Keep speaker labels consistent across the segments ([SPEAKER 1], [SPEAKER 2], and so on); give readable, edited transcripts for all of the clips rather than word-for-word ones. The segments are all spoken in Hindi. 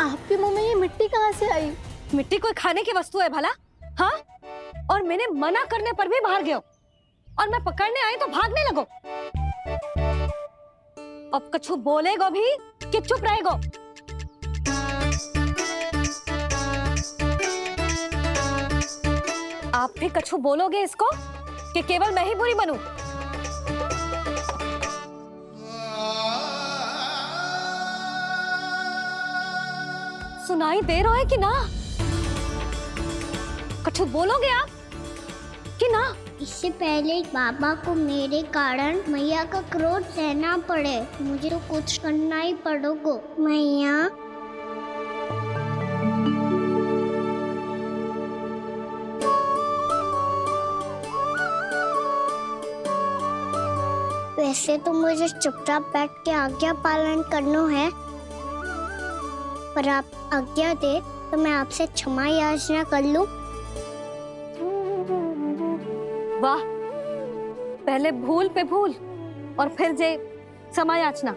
[SPEAKER 1] आपके मुंह में ये मिट्टी कहाँ से आई?
[SPEAKER 2] मिट्टी कोई खाने की वस्तु है भला? हाँ, और मैंने मना करने पर भी बाहर गयो और मैं पकड़ने आई तो भागने लगो। अब कछु बोलेगो भी कि चुप रहेगो? आप भी कछु बोलोगे इसको कि केवल मैं ही बुरी बनूं? सुनाई दे रहा है कि ना? कछु बोलोगे आप कि ना?
[SPEAKER 3] इससे पहले बाबा को मेरे कारण मैया का क्रोध सहना पड़े, मुझे तो कुछ करना ही पड़ेगा। मैया, वैसे तो मुझे चुपचाप बैठ के आज्ञा पालन करना है, पर आप आज्ञा दे तो मैं आपसे क्षमा याचना कर लूं।
[SPEAKER 2] वाह, पहले भूल पे भूल और फिर जे क्षमा याचना,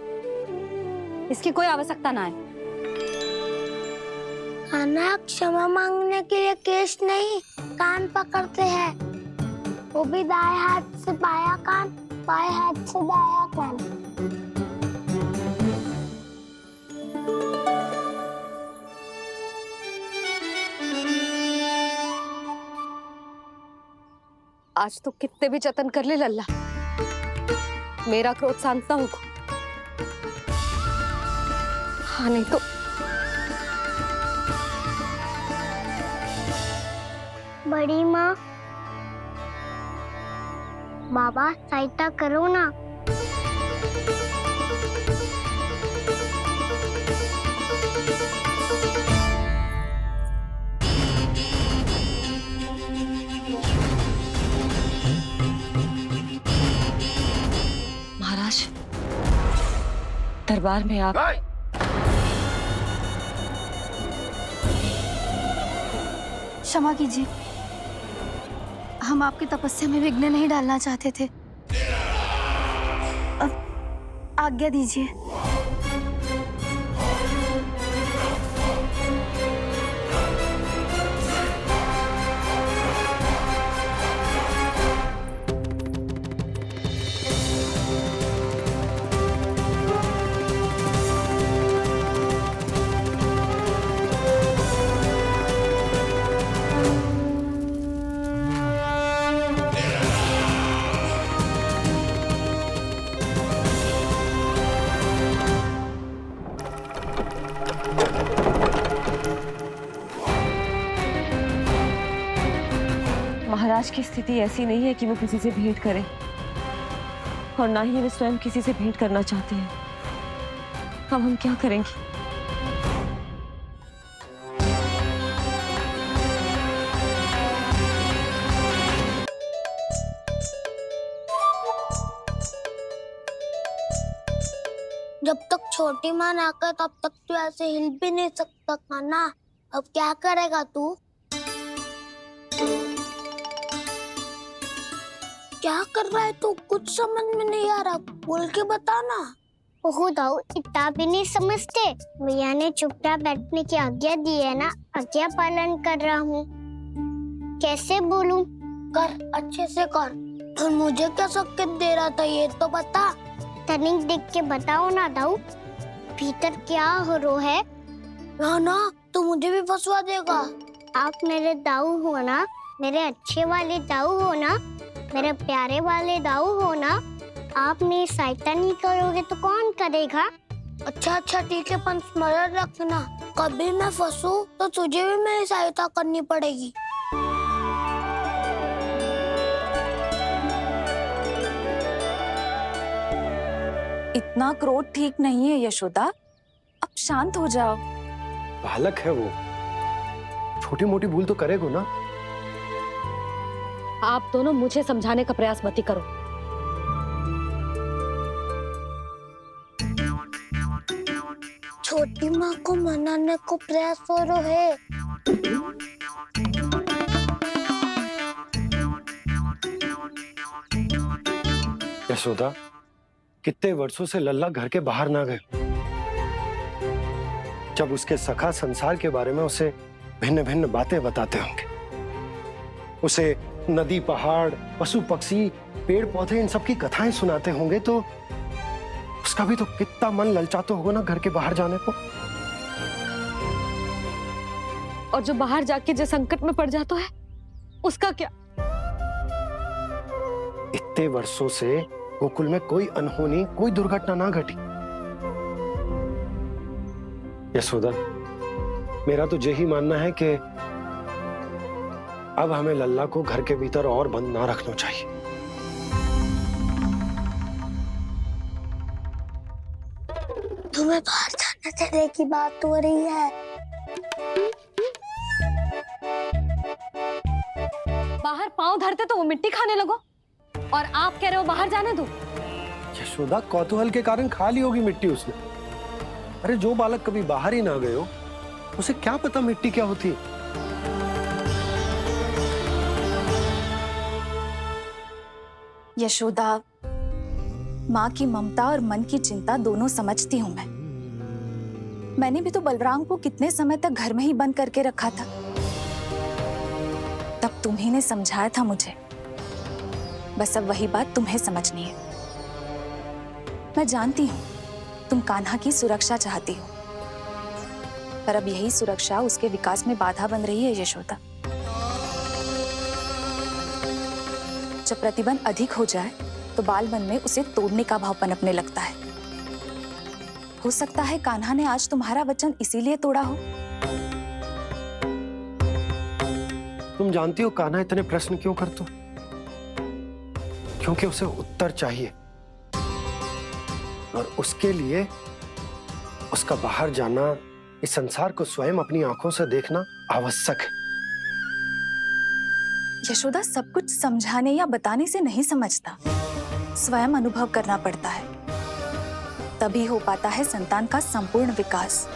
[SPEAKER 2] इसकी कोई आवश्यकता ना है।
[SPEAKER 3] खाना क्षमा मांगने के लिए केस नहीं, कान पकड़ते हैं, वो भी दाएं हाथ से बायां कान, बाएं हाथ से दायां कान।
[SPEAKER 2] आज तो कितने भी जतन कर ले लल्ला, मेरा क्रोध शांत ना होगा। हाँ नहीं तो
[SPEAKER 3] बड़ी माँ, बाबा सहायता करो ना।
[SPEAKER 2] महाराज, दरबार में आप
[SPEAKER 1] क्षमा कीजिए, हम आपकी तपस्या में विघ्न नहीं डालना चाहते थे। अब आज्ञा दीजिए।
[SPEAKER 2] महाराज की स्थिति ऐसी नहीं है कि वो किसी से भेंट करें, और ना ही वे स्वयं किसी से भेंट करना चाहते हैं। अब हम क्या करेंगे?
[SPEAKER 3] जब तक छोटी माँ ना कर तब तक तू ऐसे हिल भी नहीं सकता था ना। अब क्या करेगा तू? क्या कर रहा है तू? कुछ समझ में नहीं आ रहा, बोल के बता ना। ओहो दाऊ, इतना भी नहीं समझते। भैया ने चुपचाप बैठने की आज्ञा दी है ना, आज्ञा पालन कर रहा हूँ। कैसे बोलूं? कर, अच्छे से कर। और मुझे क्या संकेत दे रहा था ये तो बता। तनिक देख के बताओ ना दाऊ, भीतर क्या हो रहा है? ना तू मुझे भी फंसवा देगा। आप मेरे दाऊ हो ना, मेरे अच्छे वाले दाऊ हो ना, मेरे प्यारे वाले दाऊ हो ना। आप मेरी सहायता नहीं करोगे तो कौन करेगा? अच्छा ठीक है, पर स्मरण रखना, कभी मैं फंसूं तो तुझे भी मेरी सहायता करनी पड़ेगी।
[SPEAKER 4] इतना क्रोध ठीक नहीं है यशोदा, अब शांत हो जाओ।
[SPEAKER 5] बालक है वो, छोटी मोटी भूल तो करेगा ना।
[SPEAKER 2] आप दोनों मुझे समझाने का प्रयास मत ही करो।
[SPEAKER 3] छोटी माँ को मनाने को प्रयास हो रहा है।
[SPEAKER 5] यशोदा, कितने वर्षों से लल्ला घर के बाहर ना गए। जब उसके सखा संसार के बारे में उसे भिन्न भिन्न बातें बताते होंगे, उसे नदी, पहाड़, पशु पक्षी, पेड़ पौधे, इन सब की कथाएं सुनाते होंगे, तो उसका भी तो कितना मन ललचाता होगा ना घर के बाहर जाने को।
[SPEAKER 2] और जो बाहर जाके जो संकट में पड़ जाता है उसका क्या?
[SPEAKER 5] इतने वर्षों से गोकुल में कोई अनहोनी, कोई दुर्घटना ना घटी। यशोदा, मेरा तो यही मानना है कि अब हमें लल्ला को घर के भीतर और बंद ना रखना चाहिए।
[SPEAKER 3] तुम्हें बाहर जाने देने की बात हो रही है।
[SPEAKER 2] बाहर पांव धरते तो वो मिट्टी खाने लगो, और आप कह रहे हो बाहर जाने दो।
[SPEAKER 5] यशोदा, कौतूहल के कारण खा ली होगी मिट्टी उसने। अरे जो बालक कभी बाहर ही ना गए हो, उसे क्या पता मिट्टी क्या होती है।
[SPEAKER 4] यशोदा, माँ की ममता और मन की चिंता दोनों समझती हूँ मैं। मैंने भी तो बलराम को कितने समय तक घर में ही बंद करके रखा था। तब तुम्ही ने समझाया था मुझे। बस अब वही बात तुम्हें समझनी है। मैं जानती हूँ तुम कान्हा की सुरक्षा चाहती हो, पर अब यही सुरक्षा उसके विकास में बाधा बन रही है यशोदा। जब प्रतिबंध अधिक हो जाए तो बाल मन में उसे तोड़ने का भाव पनपने लगता है। हो सकता है कान्हा ने आज तुम्हारा वचन इसीलिए तोड़ा हो।
[SPEAKER 5] तुम जानती हो कान्हा इतने प्रश्न क्यों करते हो? क्योंकि उसे उत्तर चाहिए, और उसके लिए उसका बाहर जाना, इस संसार को स्वयं अपनी आंखों से देखना आवश्यक है।
[SPEAKER 4] यशोदा, सब कुछ समझाने या बताने से नहीं समझता, स्वयं अनुभव करना पड़ता है, तभी हो पाता है संतान का संपूर्ण विकास।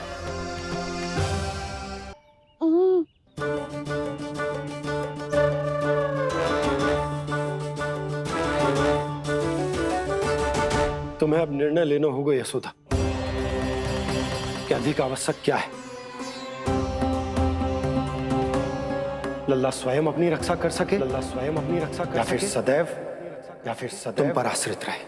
[SPEAKER 5] तुम्हें अब निर्णय लेना होगा यशोदा कि अधिक आवश्यक क्या है। लल्ला स्वयं अपनी रक्षा कर सके, लल्ला स्वयं अपनी रक्षा कर, या फिर सदैव तुम पर आश्रित रहे।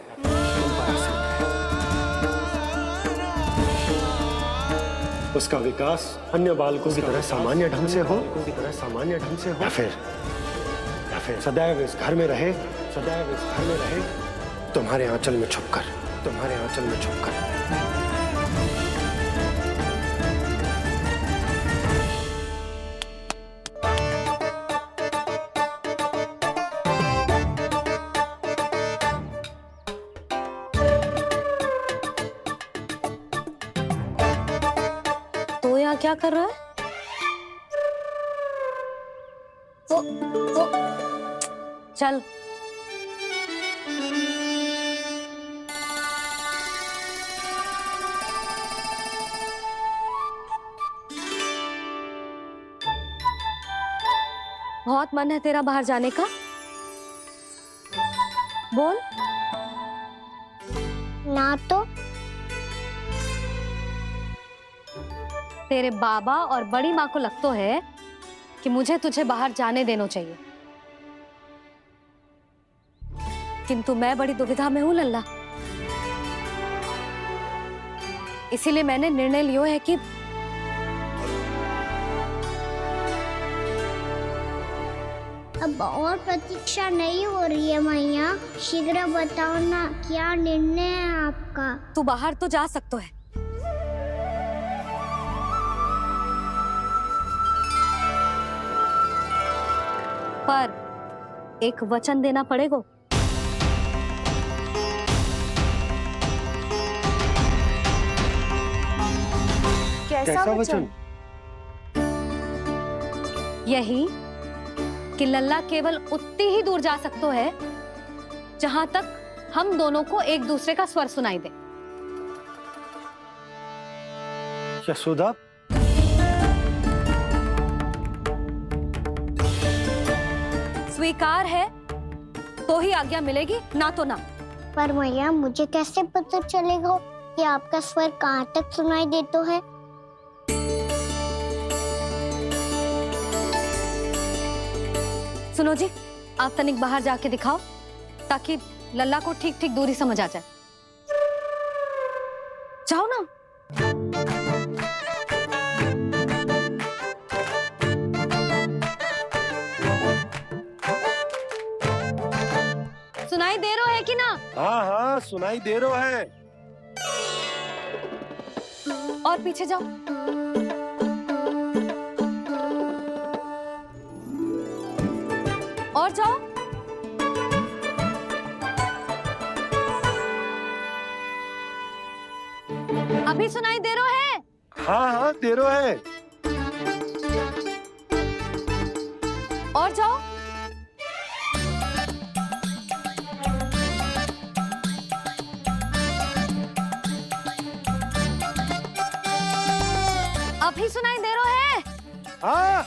[SPEAKER 5] उसका विकास अन्य बालकों की तरह सामान्य ढंग से हो, या फिर सदैव इस घर में रहे, तुम्हारे आंचल में छुपकर।
[SPEAKER 2] तो यहाँ क्या कर रहा है? वो चल। बहुत मन है तेरा बाहर जाने का? बोल।
[SPEAKER 3] ना तो।
[SPEAKER 2] तेरे बाबा और बड़ी माँ को लगता है कि मुझे तुझे बाहर जाने देना चाहिए, किंतु मैं बड़ी दुविधा में हूं लल्ला। इसीलिए मैंने निर्णय लिया है कि
[SPEAKER 3] अब और प्रतीक्षा नहीं हो रही है मैया, शीघ्र बताओ ना क्या निर्णय है आपका।
[SPEAKER 2] तू बाहर तो जा सकता है, पर एक वचन देना पड़ेगा।
[SPEAKER 4] कैसा वचन?
[SPEAKER 2] यही कि लल्ला केवल उतनी ही दूर जा सकता है जहां तक हम दोनों को एक दूसरे का स्वर सुनाई दे।
[SPEAKER 5] यशोदा,
[SPEAKER 2] स्वीकार है तो ही आज्ञा मिलेगी, ना तो ना।
[SPEAKER 3] पर मैया मुझे कैसे पता चलेगा कि आपका स्वर कहाँ तक सुनाई देता है?
[SPEAKER 6] सुनो जी, आप तनिक बाहर जाके दिखाओ ताकि लल्ला को ठीक ठीक दूरी समझ आ जाए। जाओ ना। सुनाई दे रहा है कि ना?
[SPEAKER 5] हाँ हाँ सुनाई दे रहा है।
[SPEAKER 6] और पीछे जाओ। और जाओ। अभी सुनाई दे रहा है?
[SPEAKER 5] हाँ हाँ दे रहा है।
[SPEAKER 6] और जाओ। अभी सुनाई दे रहा है?
[SPEAKER 5] हाँ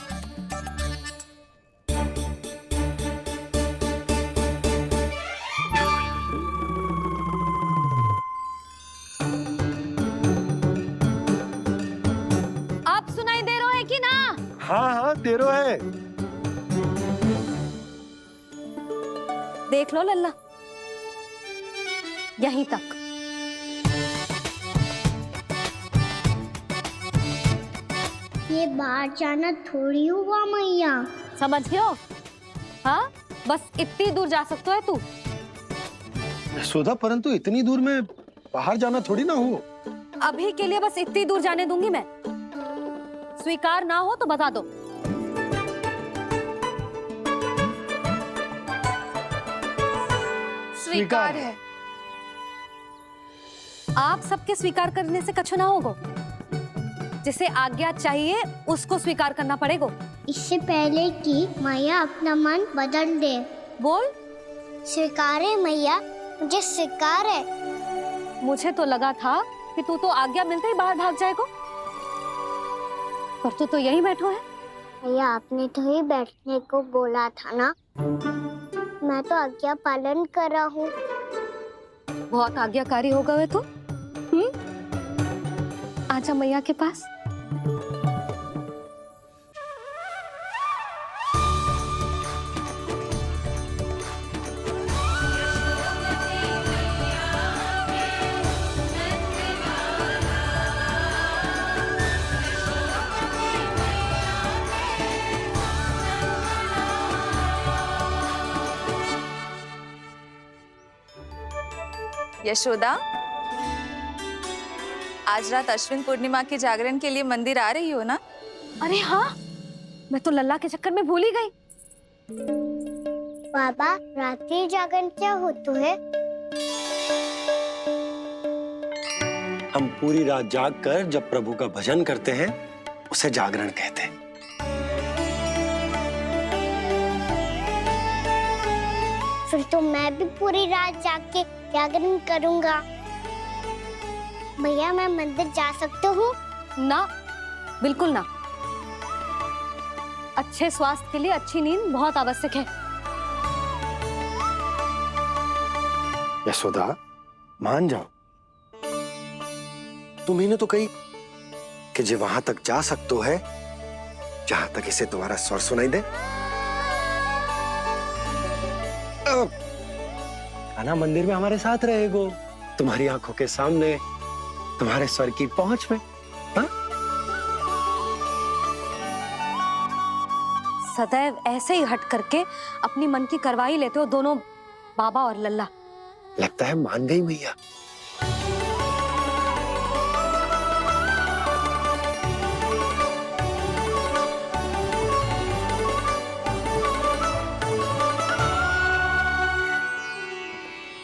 [SPEAKER 6] आप सुनाई दे रहा है कि ना?
[SPEAKER 5] हाँ हाँ दे रहा है।
[SPEAKER 6] देख लो लल्ला, यहीं तक।
[SPEAKER 3] ये बाहर जाना थोड़ी हुआ मैया।
[SPEAKER 6] समझ गए हो? हाँ, बस इतनी दूर जा सकते है तू।
[SPEAKER 5] यशोदा परंतु इतनी दूर में बाहर जाना थोड़ी ना हो।
[SPEAKER 6] अभी के लिए बस इतनी दूर जाने दूंगी मैं। स्वीकार ना हो तो बता दो।
[SPEAKER 5] स्वीकार है।
[SPEAKER 6] आप सबके स्वीकार करने से कछु ना होगा। जिसे आज्ञा चाहिए उसको स्वीकार करना पड़ेगा।
[SPEAKER 3] इससे पहले कि मैया अपना मन बदल दे।
[SPEAKER 6] बोल।
[SPEAKER 3] स्वीकार है मैया, मुझे स्वीकार है।
[SPEAKER 6] मुझे तो लगा था कि तू तो आज्ञा मिलते ही बाहर भाग जाएगा, पर तू तो यहीं बैठो है।
[SPEAKER 3] मैया आपने तो ही बैठने को बोला था ना, मैं तो आज्ञा पालन कर रहा हूँ।
[SPEAKER 6] बहुत आज्ञाकारी होगा वे तो। आजा मैया के पास।
[SPEAKER 4] यशोदा, आज रात अश्विन पूर्णिमा के जागरण के लिए मंदिर आ रही हो ना?
[SPEAKER 6] अरे हाँ, मैं तो लल्ला के चक्कर में भूल ही गई।
[SPEAKER 3] बाबा, रात्रि जागरण क्या होता है?
[SPEAKER 5] हम पूरी रात जाग कर जब प्रभु का भजन करते हैं उसे जागरण कहते हैं।
[SPEAKER 3] फिर तो मैं भी पूरी रात जाग के जागरण करूंगा। भैया, मैं मंदिर जा सकती हूँ?
[SPEAKER 6] ना, बिल्कुल ना। अच्छे स्वास्थ्य के लिए अच्छी नींद बहुत आवश्यक है।
[SPEAKER 5] यशोदा, मान जाओ। तुम्ही ने तो कही कि जे वहां तक जा सकते है जहां तक इसे तुम्हारा स्वर सुनाई दे। आना मंदिर में हमारे साथ रहेगो, तुम्हारी आंखों के सामने, तुम्हारे स्वर की पहुंच में। हा?
[SPEAKER 6] सदैव ऐसे ही हट करके अपनी मन की करवाई लेते हो दोनों बाबा और लल्ला।
[SPEAKER 5] लगता है मान गई मैया।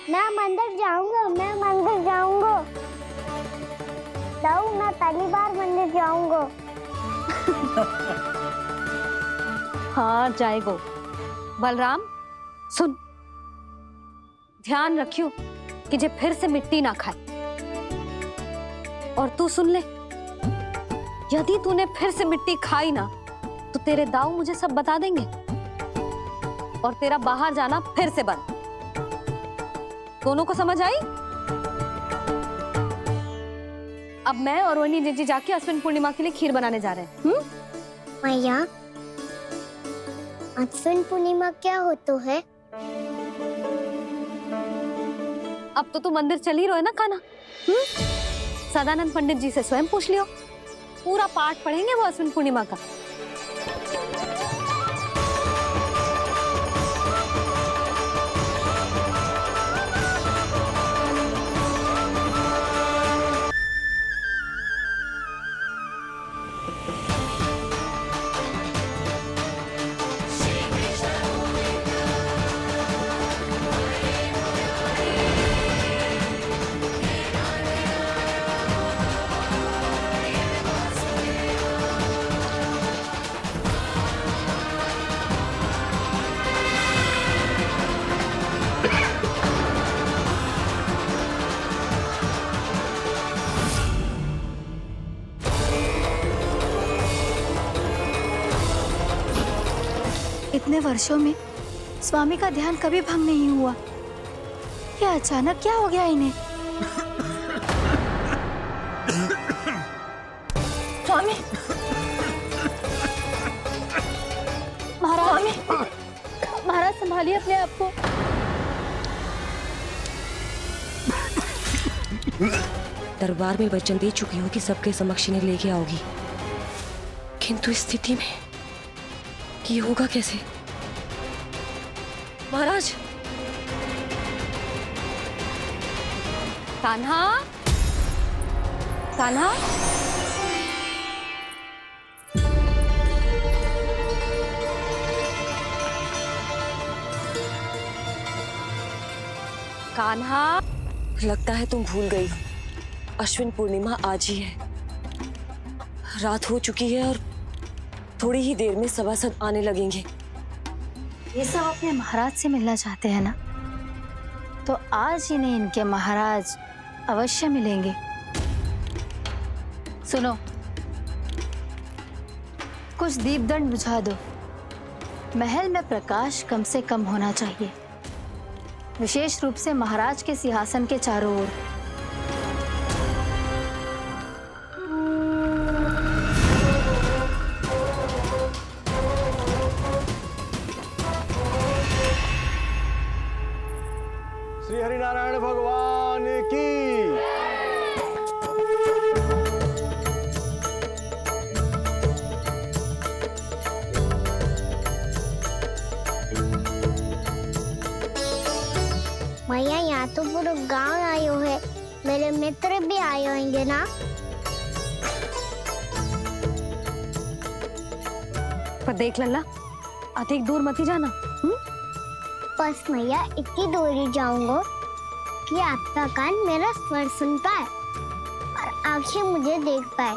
[SPEAKER 3] मैं मंदिर जाऊंगा, मैं मंदिर जाऊंगा। लाओ, मैं पहली बार मंदिर जाऊंगा।
[SPEAKER 6] हाँ, जाएगो। बलराम, सुन, ध्यान रखियो कि जे फिर से मिट्टी ना खाए। और तू सुन ले, यदि तूने फिर से मिट्टी खाई ना तो तेरे दाऊ मुझे सब बता देंगे और तेरा बाहर जाना फिर से बंद। दोनों को समझ आई? अब मैं और रोहिणी जीजी जाके अश्विन पूर्णिमा के लिए खीर बनाने जा रहे हैं।
[SPEAKER 3] मैया, अश्विन पूर्णिमा क्या होता है?
[SPEAKER 6] अब तो तू मंदिर चल ही रहो है ना कान्हा। सदानंद पंडित जी से स्वयं पूछ लियो, पूरा पाठ पढ़ेंगे वो अश्विन पूर्णिमा का।
[SPEAKER 1] इतने वर्षों में स्वामी का ध्यान कभी भंग नहीं हुआ। ये अचानक क्या हो गया इन्हें? स्वामी, महाराज, महाराज संभालिए अपने आप को।
[SPEAKER 2] दरबार में वचन दे चुकी हूँ कि सबके समक्ष इन्हें लेके आओगी, किंतु इस स्थिति में ये होगा कैसे? महाराज,
[SPEAKER 6] कान्हा, कान्हा, कान्हा।
[SPEAKER 2] लगता है तुम भूल गई हो, अश्विन पूर्णिमा आज ही है। रात हो चुकी है और थोड़ी ही देर में सभासद आने लगेंगे।
[SPEAKER 1] ये सब अपने महाराज से मिलना चाहते हैं ना, तो आज इन्हें इनके महाराज अवश्य मिलेंगे। सुनो, कुछ दीपदंड बुझा दो। महल में प्रकाश कम से कम होना चाहिए, विशेष रूप से महाराज के सिंहासन के चारों ओर।
[SPEAKER 5] श्री हरिनारायण भगवान की।
[SPEAKER 3] मैया, यहाँ तो पूरा गांव आयो है, मेरे मित्र भी आए होंगे ना?
[SPEAKER 6] पर देख लल्ला, अधिक दूर मत ही जाना।
[SPEAKER 3] बस मैया इतनी दूर ही जाऊंगा कि आपका कान मेरा स्वर सुन पाए और आंखें मुझे देख पाए।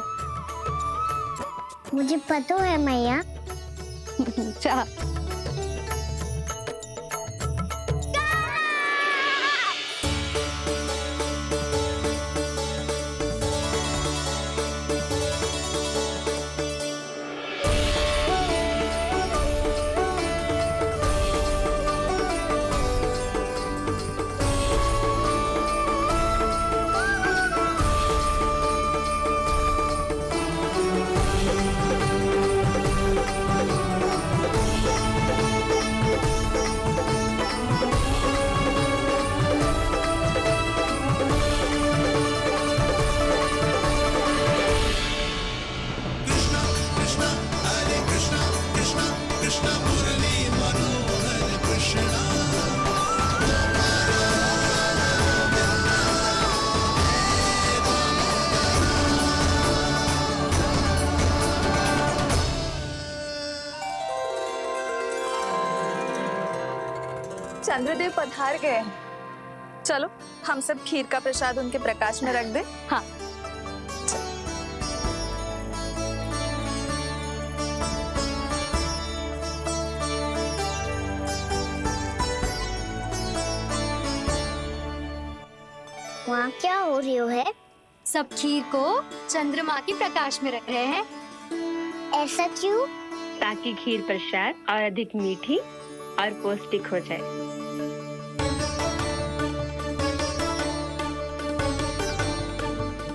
[SPEAKER 3] मुझे पता है मैया।
[SPEAKER 6] अच्छा,
[SPEAKER 4] चंद्रदेव पधार गए हैं। चलो हम सब खीर का प्रसाद उनके प्रकाश में रख दे।
[SPEAKER 6] हाँ।
[SPEAKER 3] वहाँ क्या हो रही है?
[SPEAKER 1] सब खीर को चंद्रमा की प्रकाश में रख रहे हैं।
[SPEAKER 3] ऐसा क्यों?
[SPEAKER 7] ताकि खीर प्रसाद और अधिक मीठी और पौष्टिक हो जाए।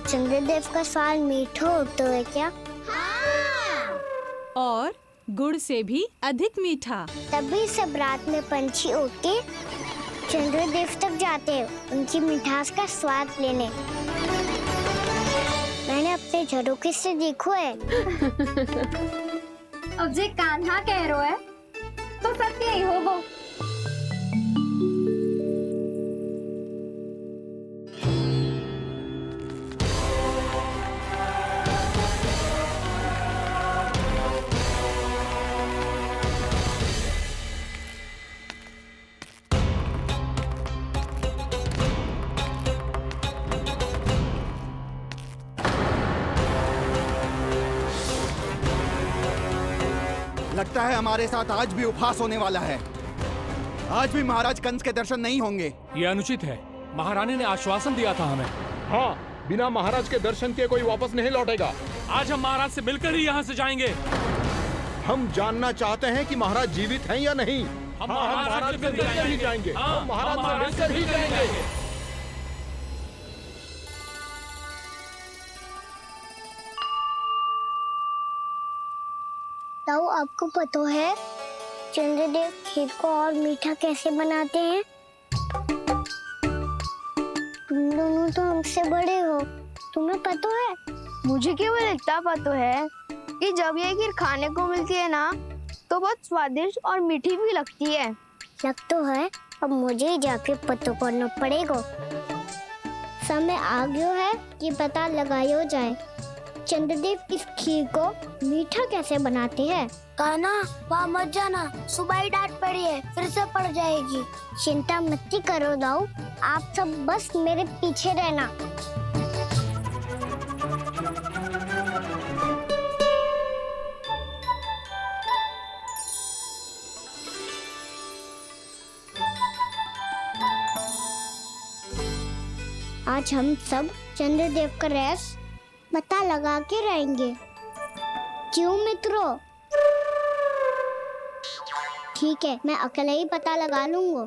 [SPEAKER 3] चंद्रदेव का स्वाद मीठा होता है क्या?
[SPEAKER 8] और गुड़ से भी अधिक मीठा।
[SPEAKER 3] तभी सब रात में पंछी उड़ के चंद्रदेव तक जाते हैं उनकी मिठास का स्वाद लेने। मैंने अपने झरोखे से देखो है।
[SPEAKER 1] अब जे कान्हा कह रो है तो सत्य ही होगो।
[SPEAKER 9] लगता है हमारे साथ आज भी उपहास होने वाला है। आज भी महाराज कंस के दर्शन नहीं होंगे।
[SPEAKER 10] ये अनुचित है। महारानी ने आश्वासन दिया था हमें।
[SPEAKER 11] हाँ, बिना महाराज के दर्शन के कोई वापस नहीं लौटेगा।
[SPEAKER 10] आज हम महाराज से मिलकर ही यहाँ से जाएंगे।
[SPEAKER 11] हम जानना चाहते हैं कि महाराज जीवित हैं या नहीं।
[SPEAKER 10] हम
[SPEAKER 11] महाराज से मिलकर ही जाएंगे। हम महाराज से मिलकर ही जाएंगे।
[SPEAKER 3] ताऊ, आपको पता है चंद्रदेव खीर को और मीठा कैसे बनाते हैं? तुम दोनों तो हमसे बड़े हो, तुम्हें पता है?
[SPEAKER 12] मुझे केवल इतना पता है कि जब ये खीर खाने को मिलती है ना तो बहुत स्वादिष्ट और मीठी भी लगती है।
[SPEAKER 3] लग तो है, अब मुझे ही जाके पता करना पड़ेगा। समय आ गया है कि पता लगाया जाए चंद्रदेव इस खीर को मीठा कैसे बनाते हैं। कान्हा, वहाँ मत जाना, सुबह ही डांट पड़ी है, फिर से पड़ जाएगी। चिंता मत करो दाऊ, आप सब बस मेरे पीछे रहना। आज हम सब चंद्रदेव का रहस्य पता लगा के रहेंगे। क्यों मित्रों? ठीक है, मैं अकेले ही पता लगा लूंगा।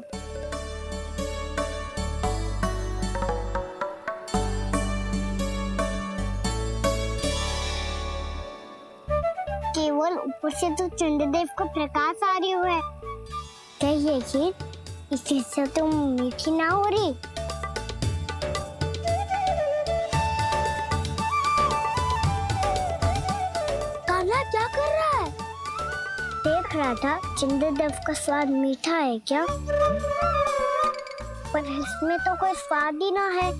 [SPEAKER 3] केवल ऊपर से तो चंद्रदेव का प्रकाश आ रही है। क्या ये खीर इससे तो मीठी ना हो रही? क्या कर रहा है? देख रहा था चंद्रदेव का स्वाद मीठा है क्या, पर इसमें तो कोई स्वाद ही ना है।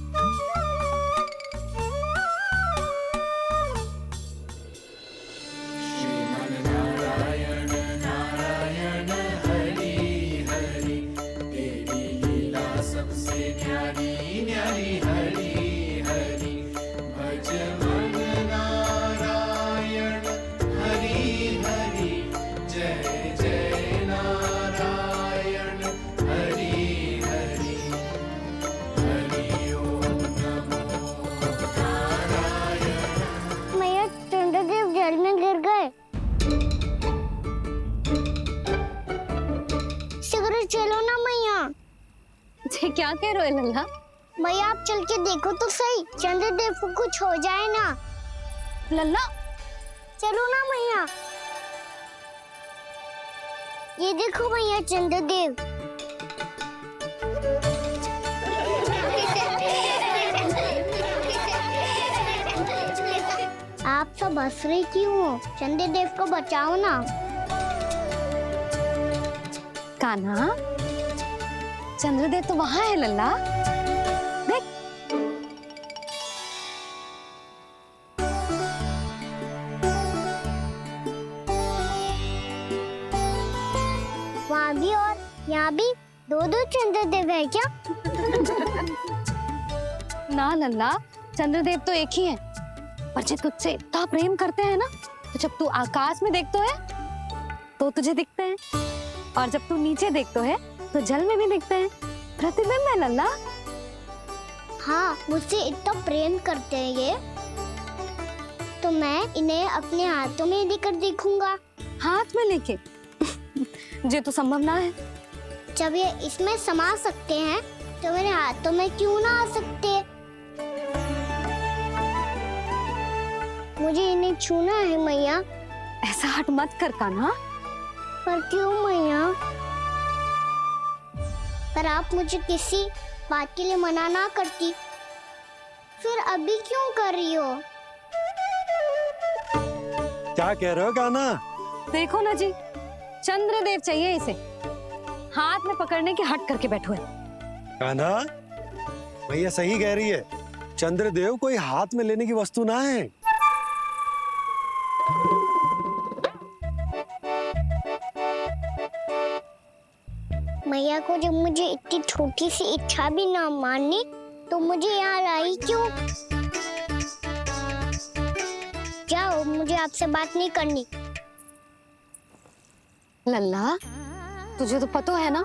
[SPEAKER 3] चलो ना मैया।
[SPEAKER 6] क्या कह रहे हो लल्ला?
[SPEAKER 3] मैया, आप चल के देखो तो सही, चंद्रदेव को कुछ हो जाए ना।
[SPEAKER 6] लल्ला,
[SPEAKER 3] चलो ना मैया। ये देखो मैया, चंद्रदेव। आप सब हंस रहे क्यों हो? चंद्रदेव को बचाओ ना।
[SPEAKER 6] कान्हा, चंद्रदेव तो वहां है लल्ला, देख।
[SPEAKER 3] वहाँ भी और यहाँ भी दो दो चंद्रदेव है क्या?
[SPEAKER 6] ना लल्ला, चंद्रदेव तो एक ही है, पर जब तुझसे इतना प्रेम करते हैं ना, तो जब तू आकाश में देखते है तो तुझे दिखते हैं, और जब तू नीचे देखते है तो जल में भी दिखते हैं। प्रतिबिंब है लल्ला।
[SPEAKER 3] हाँ, मुझसे इतना प्रेम करते हैं ये, तो मैं इन्हें अपने हाथों में लेकर देखूंगा।
[SPEAKER 6] हाथ में लेके? ये तो संभव ना है।
[SPEAKER 3] जब ये इसमें समा सकते हैं तो मेरे हाथों में क्यों ना आ सकते? मुझे इन्हें छूना है मैया,
[SPEAKER 6] ऐसा हट मत कर कान्हा।
[SPEAKER 3] पर क्यों मैया? पर आप मुझे किसी बात के लिए मना ना करती, फिर अभी क्यों कर रही हो?
[SPEAKER 5] क्या कह रहे हो कान्हा?
[SPEAKER 6] देखो ना जी, चंद्रदेव चाहिए इसे, हाथ में पकड़ने के हट करके बैठो है।
[SPEAKER 5] कान्हा, भैया सही कह रही है, चंद्रदेव कोई हाथ में लेने की वस्तु ना है।
[SPEAKER 3] मैया को जब मुझे इतनी छोटी सी इच्छा भी ना माननी, तो मुझे यहाँ लाई क्यों? जाओ, मुझे आपसे बात नहीं करनी।
[SPEAKER 6] लल्ला, तुझे तो पता है ना,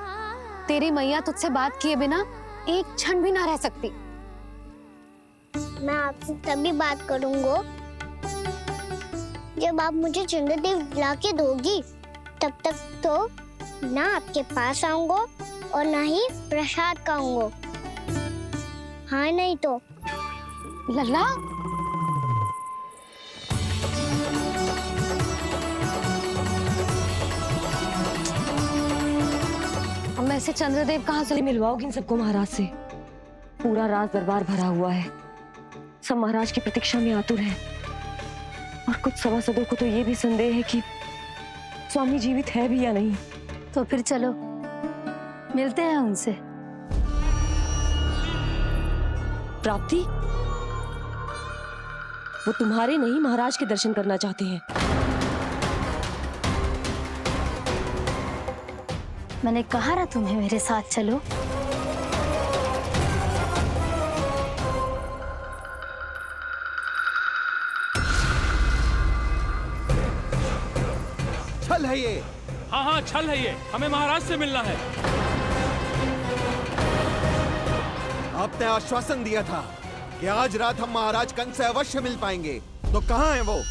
[SPEAKER 6] तेरी मैया तुझसे बात किए बिना एक क्षण भी ना रह सकती।
[SPEAKER 3] मैं आपसे तभी बात करूंगा जब आप मुझे चंद्रदेव ला के दोगी। तब तक तो ना आपके पास आऊंगा और ना ही प्रसाद खाऊंगा। हाँ नहीं तो।
[SPEAKER 6] लल्ला, अब मैं इसे चंद्रदेव कहाँ से
[SPEAKER 2] मिलवाओगी इन सबको महाराज से? पूरा राज दरबार भरा हुआ है, सब महाराज की प्रतीक्षा में आतुर हैं। और कुछ सभासदों को तो ये भी संदेह है कि स्वामी जीवित है भी या नहीं।
[SPEAKER 1] तो फिर चलो मिलते हैं उनसे।
[SPEAKER 2] प्राप्ति, वो तुम्हारे नहीं महाराज के दर्शन करना चाहते हैं।
[SPEAKER 1] मैंने कहा ना तुम्हें मेरे साथ चलो।
[SPEAKER 9] छल है ये।
[SPEAKER 10] हाँ हाँ छल है ये, हमें महाराज से मिलना है।
[SPEAKER 9] आपने आश्वासन दिया था कि आज रात हम महाराज कंस से अवश्य मिल पाएंगे, तो कहाँ है वो?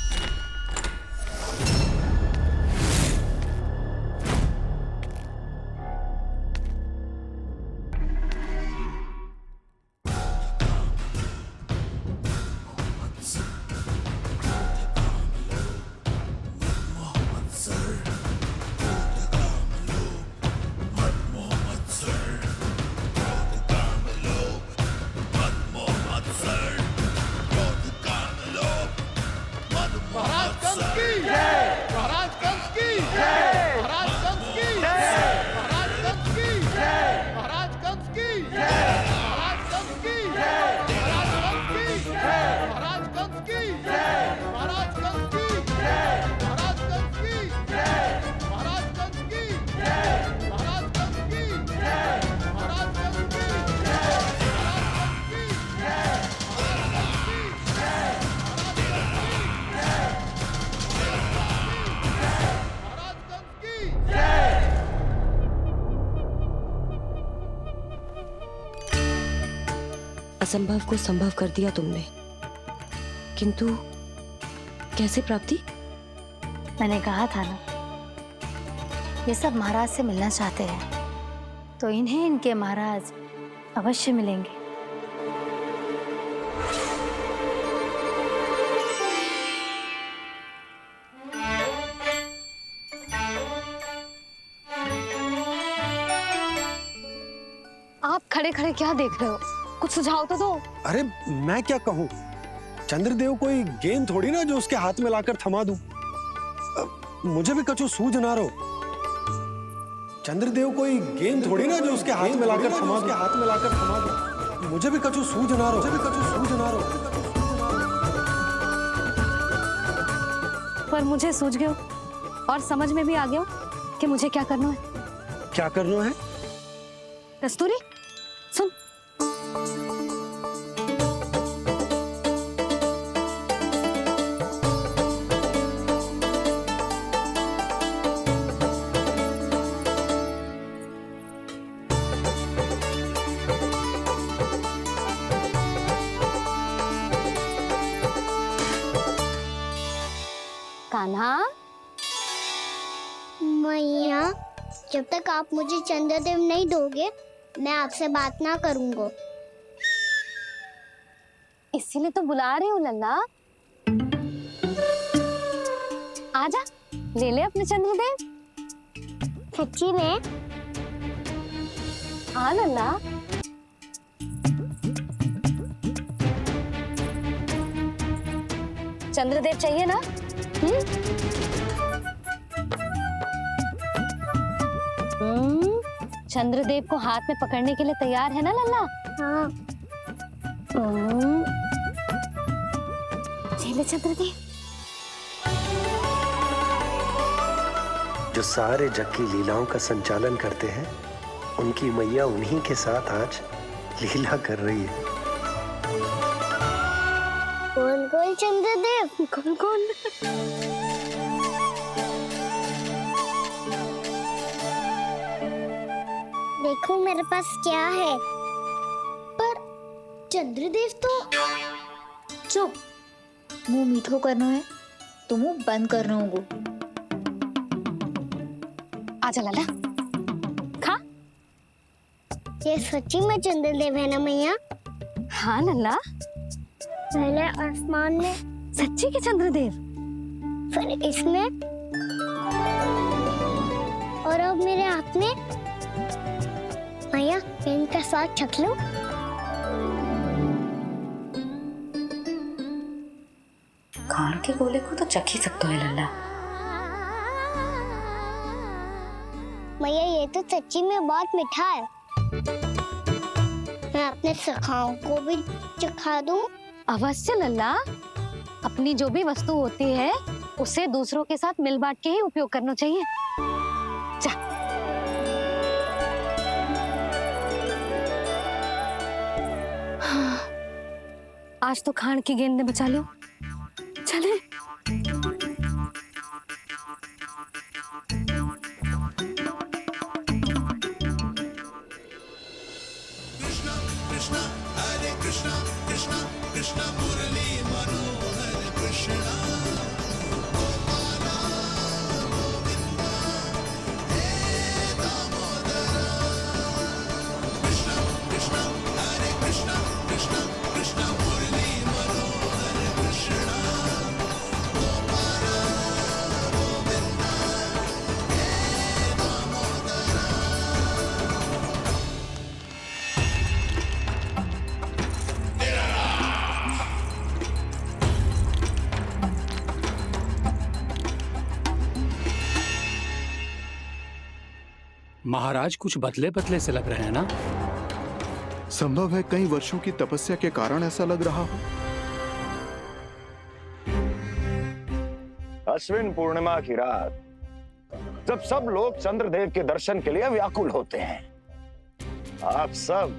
[SPEAKER 2] असंभव को संभव कर दिया तुमने, किंतु कैसे प्राप्ति?
[SPEAKER 1] मैंने कहा था ना, ये सब महाराज से मिलना चाहते हैं, तो इन्हें इनके महाराज अवश्य मिलेंगे।
[SPEAKER 6] आप खड़े खड़े क्या देख रहे हो? कुछ सुझाव तो दो।
[SPEAKER 5] अरे मैं क्या कहूँ, चंद्रदेव कोई गेंद थोड़ी ना जो उसके हाथ में लाकर थमा दूं। मुझे भी कछु सूझ ना रहो। चंद्रदेव कोई गेंद थोड़ी ना जो उसके हाथ में लाकर थमा दूं। मुझे भी कछु सूझ ना रहो।
[SPEAKER 6] पर मुझे सूझ गयो और समझ में भी आ गया कि मुझे क्या करना है।
[SPEAKER 5] क्या करना है?
[SPEAKER 6] कस्तूरी सुन, कान्हा,
[SPEAKER 3] मैया, जब तक आप मुझे चंद्रदेव नहीं दोगे, मैं आपसे बात ना करूंगा।
[SPEAKER 6] इसीलिए तो बुला रही हूँ लल्ला। आजा ले ले अपने चंद्रदेव।
[SPEAKER 3] सच्ची में?
[SPEAKER 6] हाँ लल्ला। चंद्रदेव चाहिए ना? चंद्रदेव को हाथ में पकड़ने के लिए तैयार है ना लल्ला?
[SPEAKER 3] हाँ।
[SPEAKER 6] ले चंद्रदेव।
[SPEAKER 5] जो सारे जग की लीलाओं का संचालन करते हैं, उनकी मैया उन्हीं के साथ आज लीला कर रही है।
[SPEAKER 3] कौन कौन चंद्रदेव?
[SPEAKER 6] कौन कौन?
[SPEAKER 3] देखो मेरे पास क्या है। पर चंद्रदेव तो
[SPEAKER 1] चुप, मुंह मीठो करनो है तो मुंह बंद करनो होगो।
[SPEAKER 6] आजा लल्ला खा।
[SPEAKER 3] ये सच्ची में चंद्रदेव है ना मैया?
[SPEAKER 6] हाँ लल्ला,
[SPEAKER 3] पहले आसमान में,
[SPEAKER 6] सच्ची के चंद्रदेव।
[SPEAKER 3] फिर इसमें, और अब मेरे हाथ में। मैया इनका स्वाद चख लो।
[SPEAKER 2] खान के गोले को तो चख ही सकते हो लल्ला।
[SPEAKER 3] मैया ये तो सच्ची में बहुत मीठा है। मैं अपने सखाओं को भी चखा दूं?
[SPEAKER 6] अवश्य लल्ला, अपनी जो भी वस्तु होती है उसे दूसरों के साथ मिल बांट के ही उपयोग करना चाहिए। जा। आज तो खान की गेंद ने बचा लो। चले।
[SPEAKER 10] महाराज कुछ बदले बदले से लग रहे हैं ना?
[SPEAKER 11] संभव है कई वर्षों की तपस्या के कारण ऐसा लग रहा हो।
[SPEAKER 13] अश्विन पूर्णिमा की रात, जब सब लोग चंद्रदेव के दर्शन के लिए व्याकुल होते हैं, आप सब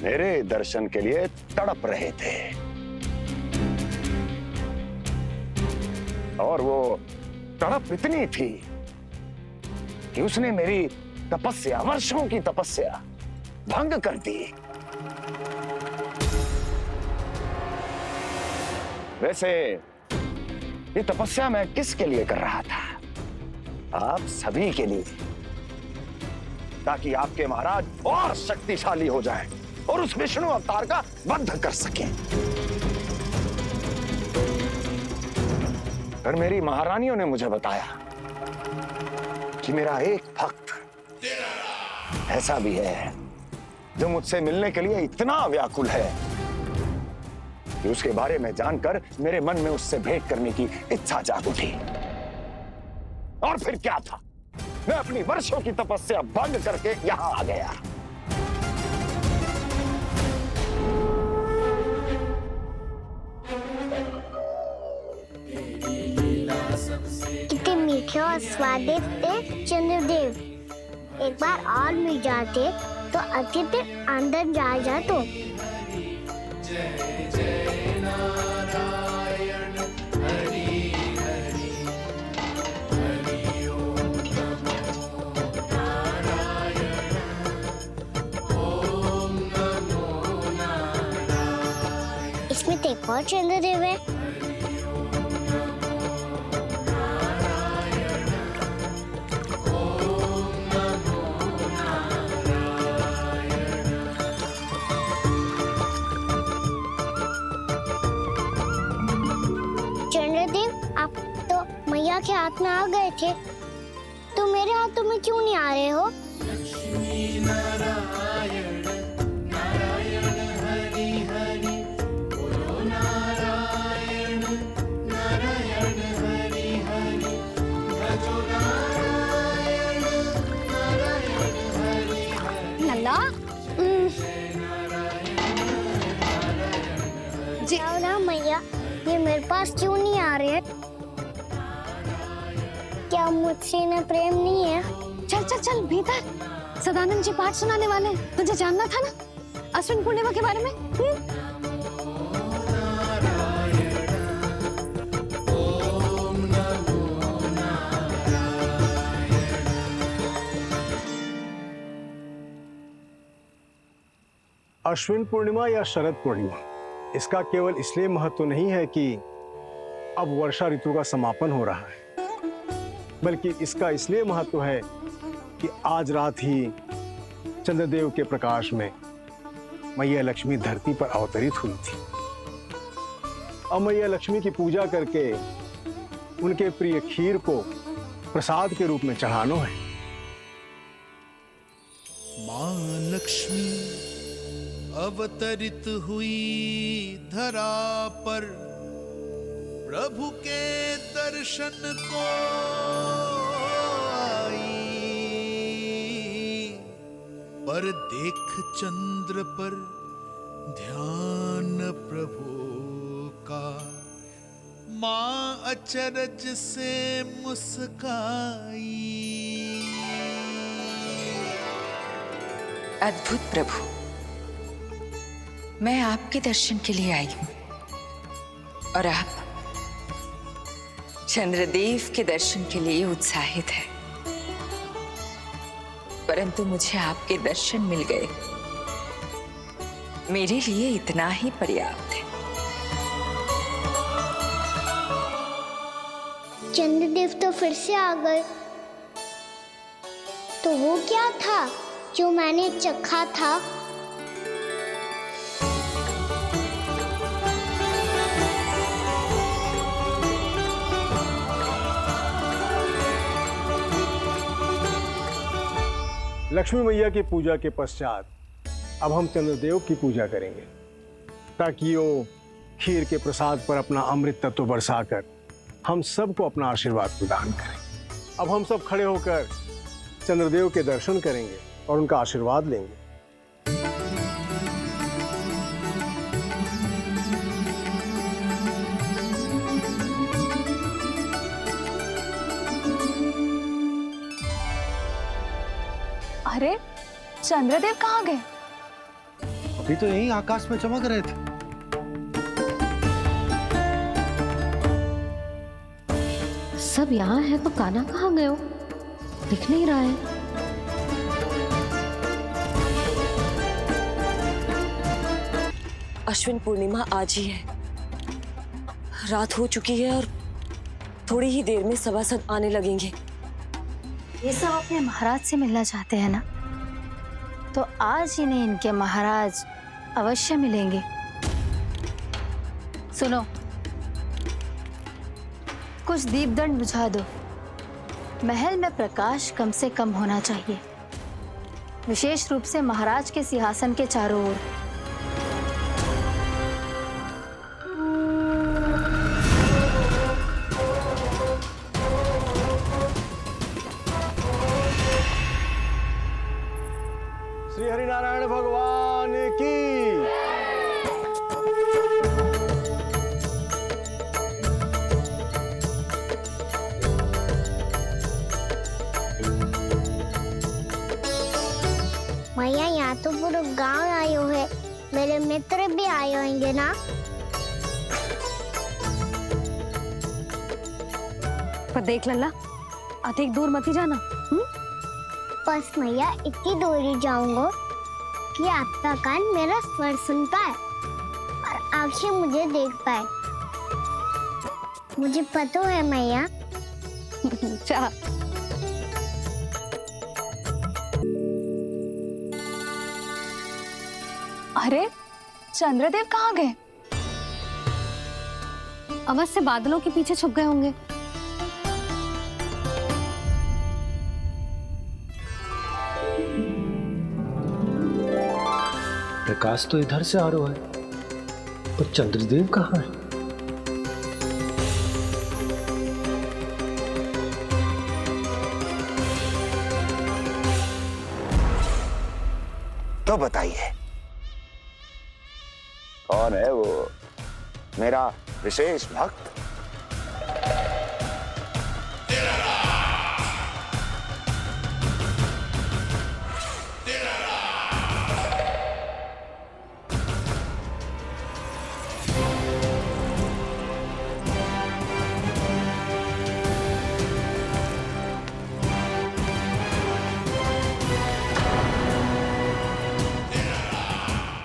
[SPEAKER 13] मेरे दर्शन के लिए तड़प रहे थे। और वो तड़प इतनी थी कि उसने मेरी तपस्या, वर्षों की तपस्या भंग कर दी। वैसे ये तपस्या मैं किसके लिए कर रहा था? आप सभी के लिए, ताकि आपके महाराज और शक्तिशाली हो जाएं और उस विष्णु अवतार का वध कर सकें। पर मेरी महारानियों ने मुझे बताया कि मेरा एक भक्त ऐसा भी है जो मुझसे मिलने के लिए इतना व्याकुल है कि उसके बारे में जानकर मेरे मन में उससे भेंट करने की इच्छा जाग उठी। और फिर क्या था, मैं अपनी वर्षों की तपस्या भंग करके यहां आ गया।
[SPEAKER 3] कितने मीठे और स्वादिष्ट थे चंद्रदेव। एक बार और मिल जाते तो अतिथि अंदर जा तो। इसमें तो एक और चंद्रदेव है। चंद्रदेव, आप तो के हाथ में आ गए थे, तो मेरे हाथों में क्यों नहीं आ रहे हो?
[SPEAKER 6] लल्ला
[SPEAKER 3] जी ना मैया, ये मेरे पास क्यों नहीं आ रहे हैं? क्या मुझसे इन्हें प्रेम नहीं है?
[SPEAKER 6] चल चल चल भीतर, सदानंद जी पाठ सुनाने वाले हैं। तुझे जानना था ना अश्विन पूर्णिमा के बारे में?
[SPEAKER 14] अश्विन पूर्णिमा या शरद पूर्णिमा, इसका केवल इसलिए महत्व नहीं है कि अब वर्षा ऋतु का समापन हो रहा है, बल्कि इसका इसलिए महत्व है कि आज रात ही चंद्रदेव के प्रकाश में मैया लक्ष्मी धरती पर अवतरित हुई थी। अब मैया लक्ष्मी की पूजा करके उनके प्रिय खीर को प्रसाद के रूप में चढ़ाना है।
[SPEAKER 15] मां लक्ष्मी अवतरित हुई धरा पर, प्रभु के दर्शन को आई, पर देख चंद्र पर ध्यान प्रभु का, मां अचरज से मुस्काई।
[SPEAKER 16] अद्भुत प्रभु, मैं आपके दर्शन के लिए आई हूं और आप चंद्रदेव के दर्शन के लिए उत्साहित है, परंतु मुझे आपके दर्शन मिल गए, मेरे लिए इतना ही पर्याप्त है।
[SPEAKER 3] चंद्रदेव तो फिर से आ गए, तो वो क्या था जो मैंने चखा था?
[SPEAKER 14] लक्ष्मी मैया की पूजा के पश्चात अब हम चंद्रदेव की पूजा करेंगे, ताकि वो खीर के प्रसाद पर अपना अमृत तत्व बरसाकर हम सबको अपना आशीर्वाद प्रदान करें। अब हम सब खड़े होकर चंद्रदेव के दर्शन करेंगे और उनका आशीर्वाद लेंगे।
[SPEAKER 6] अरे चंद्रदेव कहाँ गए?
[SPEAKER 5] अभी तो यहीं आकाश में चमक रहे थे।
[SPEAKER 6] सब यहाँ है तो कान्हा कहाँ गए हो? दिख नहीं रहा है।
[SPEAKER 2] अश्विन पूर्णिमा आज ही है, रात हो चुकी है और थोड़ी ही देर में सभासद आने लगेंगे।
[SPEAKER 1] ये सब अपने महाराज से मिलना चाहते हैं ना, तो आज इन्हें इनके महाराज अवश्य मिलेंगे। सुनो, कुछ दीपदंड बुझा दो। महल में प्रकाश कम से कम होना चाहिए, विशेष रूप से महाराज के सिंहासन के चारों ओर।
[SPEAKER 14] श्री हरिनारायण भगवान की।
[SPEAKER 3] मैया, यहाँ तो पूरा गांव आए हुए, मेरे मित्र भी आए होंगे ना?
[SPEAKER 6] पर देख लल्ला, अधिक दूर मत ही जाना।
[SPEAKER 3] बस मैया, इतनी दूर ही जाऊंगा कि आपका कान मेरा स्वर सुन पाए और आंखें मुझे देख पाए। मुझे पता है मैया।
[SPEAKER 6] अच्छा, अरे चंद्रदेव कहाँ गए? अवश्य बादलों के पीछे छुप गए होंगे।
[SPEAKER 5] प्रकाश तो इधर से आ रहा है, पर चंद्रदेव कहाँ है?
[SPEAKER 13] तो बताइए कौन है वो मेरा विशेष भक्त?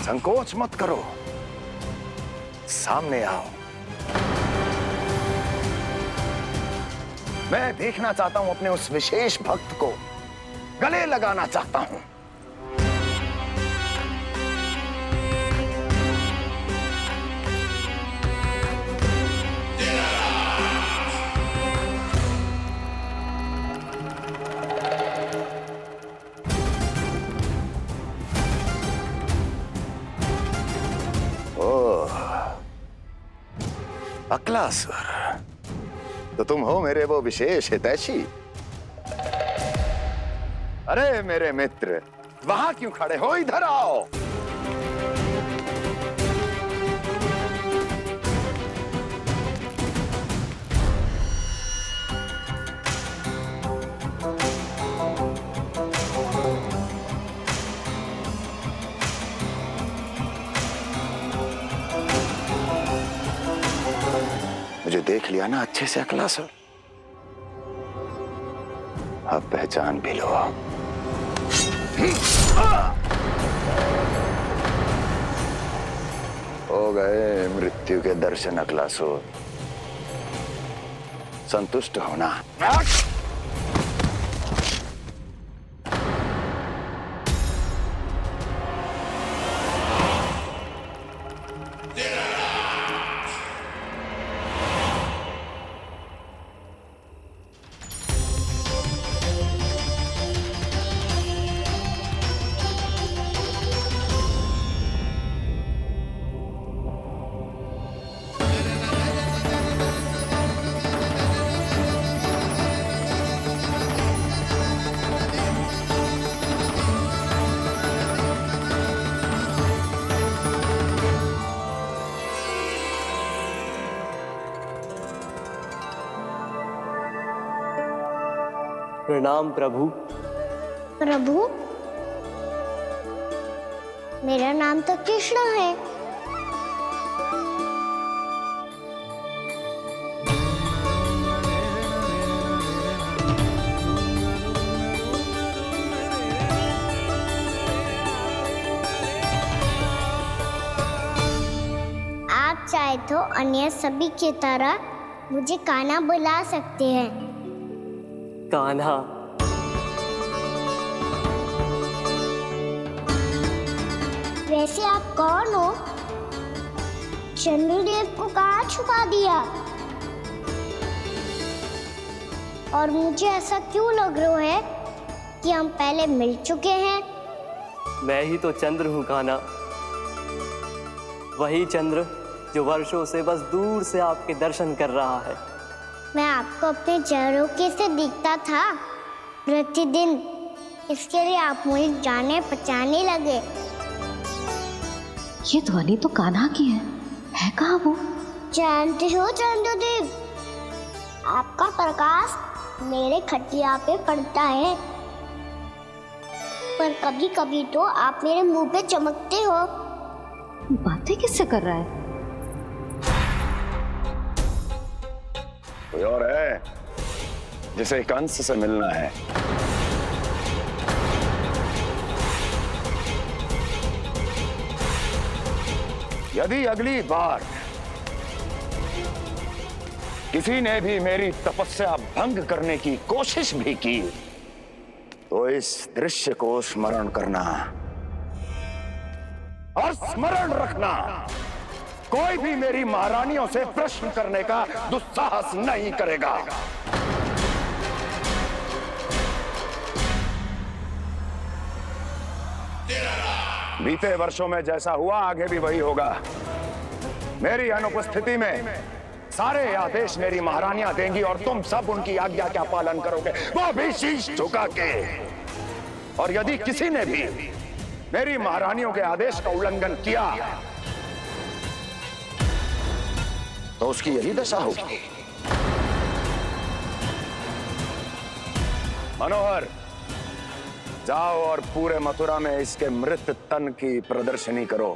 [SPEAKER 13] संकोच मत करो, सामने आओ। मैं देखना चाहता हूं अपने उस विशेष भक्त को, गले लगाना चाहता हूं। अक्लासुर, तो तुम हो मेरे वो विशेष हितैषी। अरे मेरे मित्र, वहां क्यों खड़े हो? इधर आओ। मुझे देख लिया ना अच्छे से अक्लासुर? अब पहचान भी लो। हो गए मृत्यु के दर्शन अक्लासुर, संतुष्ट होना।
[SPEAKER 17] प्रणाम प्रभु।
[SPEAKER 3] प्रभु, मेरा नाम तो कृष्ण है। आप चाहे तो अन्य सभी की तरह मुझे कान्हा बुला सकते हैं।
[SPEAKER 17] कान्हा?
[SPEAKER 3] वैसे आप कौन हो? चंद्रदेव को कहाँ छुपा दिया? और मुझे ऐसा क्यों लग रहा है कि हम पहले मिल चुके हैं?
[SPEAKER 17] मैं ही तो चंद्र हूँ कान्हा, वही चंद्र जो वर्षों से बस दूर से आपके दर्शन कर रहा है।
[SPEAKER 3] मैं आपको अपने झरोखे से दिखता था प्रतिदिन, इसके लिए आप मुझे जाने पहचाने लगे।
[SPEAKER 2] ये ध्वनि तो कान्हा की है कहाँ वो?
[SPEAKER 3] जानते हो चंद्रदेव, आपका प्रकाश मेरे खटिया पे पड़ता है, पर कभी कभी तो आप मेरे मुंह पे चमकते हो।
[SPEAKER 2] बातें किससे कर रहा है?
[SPEAKER 13] कोई और है जिसे कंस से मिलना है? यदि अगली बार किसी ने भी मेरी तपस्या भंग करने की कोशिश भी की तो इस दृश्य को स्मरण करना और स्मरण रखना, कोई भी मेरी महारानियों से प्रश्न करने का दुस्साहस नहीं करेगा। बीते वर्षों में जैसा हुआ आगे भी वही होगा। मेरी अनुपस्थिति में सारे आदेश मेरी महारानियां देंगी और तुम सब उनकी आज्ञा का पालन करोगे, वो भी शीश झुका के। और यदि किसी ने भी मेरी महारानियों के आदेश का उल्लंघन किया तो उसकी यही दशा होगी। मनोहर, जाओ और पूरे मथुरा में इसके मृत तन की प्रदर्शनी करो,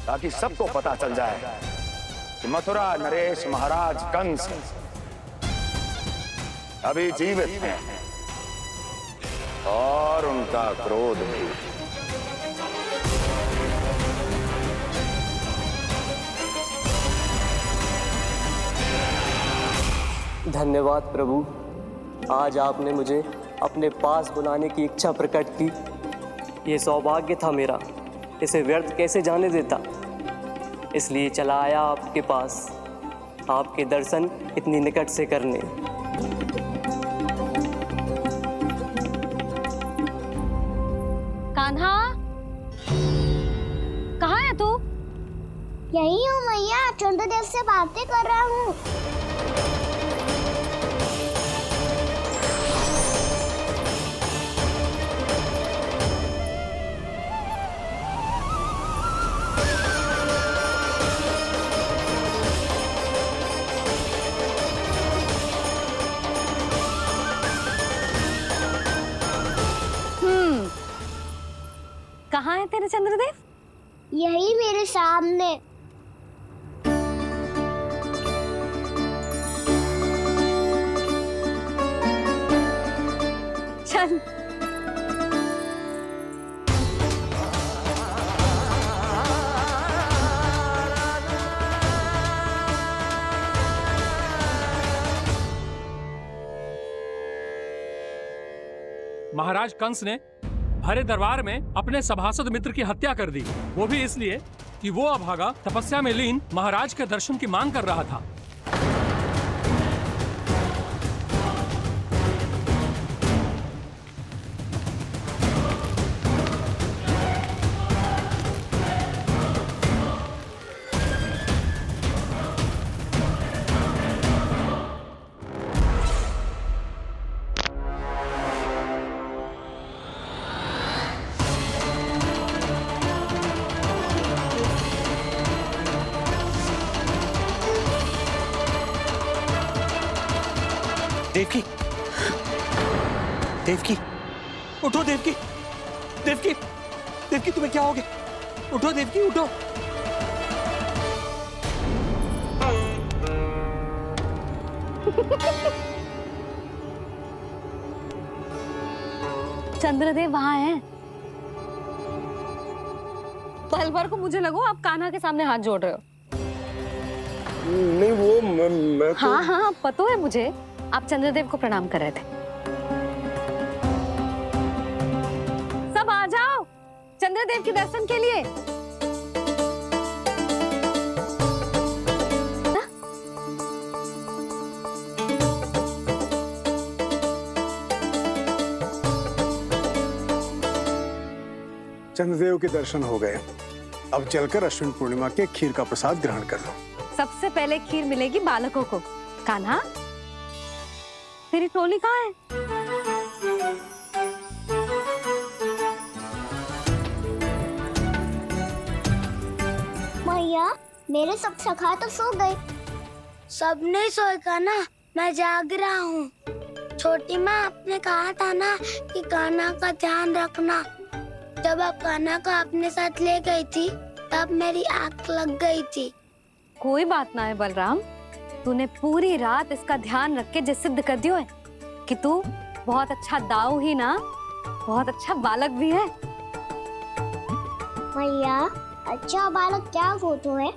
[SPEAKER 13] ताकि सबको पता चल जाए कि मथुरा नरेश महाराज कंस अभी जीवित हैं और उनका क्रोध भी।
[SPEAKER 17] धन्यवाद प्रभु, आज आपने मुझे अपने पास बुलाने की इच्छा प्रकट की। ये सौभाग्य था मेरा, इसे व्यर्थ कैसे जाने देता। इसलिए चला आया आपके पास, आपके दर्शन इतनी निकट से करने।
[SPEAKER 6] कान्हा, कहाँ है तू?
[SPEAKER 3] यही हूँ मैया, चंद्रदेव से बातें कर रहा हूँ।
[SPEAKER 6] कहाँ है तेरे चंद्रदेव?
[SPEAKER 3] यही मेरे सामने।
[SPEAKER 6] चल।
[SPEAKER 10] महाराज कंस ने भरे दरबार में अपने सभासद मित्र की हत्या कर दी, वो भी इसलिए कि वो अभागा तपस्या में लीन महाराज के दर्शन की मांग कर रहा था।
[SPEAKER 18] देवकी, देवकी, उठो देवकी, देवकी, देवकी तुम्हें क्या हो गया? उठो देवकी, उठो।
[SPEAKER 6] चंद्रदेव वहाँ हैं। पल भर को मुझे लगो आप कान्हा के सामने हाथ जोड़ रहे हो।
[SPEAKER 5] नहीं, वो मैं तो...
[SPEAKER 6] हाँ हाँ, पता है मुझे, आप चंद्रदेव को प्रणाम कर रहे थे। सब आ जाओ चंद्रदेव के दर्शन के लिए।
[SPEAKER 14] चंद्रदेव के दर्शन हो गए, अब चलकर अश्विन पूर्णिमा के खीर का प्रसाद ग्रहण कर लो।
[SPEAKER 6] सबसे पहले खीर मिलेगी बालकों को। कान्हा, तेरी टोली कहाँ है?
[SPEAKER 3] मैया, मेरे सब सखा तो सो गए। सब नहीं सोए का ना, मैं जाग रहा हूँ। छोटी माँ, आपने कहा था ना कि कान्हा का ध्यान रखना। जब आप कान्हा को अपने साथ ले गई थी, तब मेरी आँख लग गई थी।
[SPEAKER 6] कोई बात ना है बलराम, तूने पूरी रात इसका ध्यान रख के जो सिद्ध कर दियो है कि तू बहुत अच्छा दाऊ ही ना, बहुत अच्छा बालक भी है।
[SPEAKER 3] मैया, अच्छा बालक क्या फोटो है?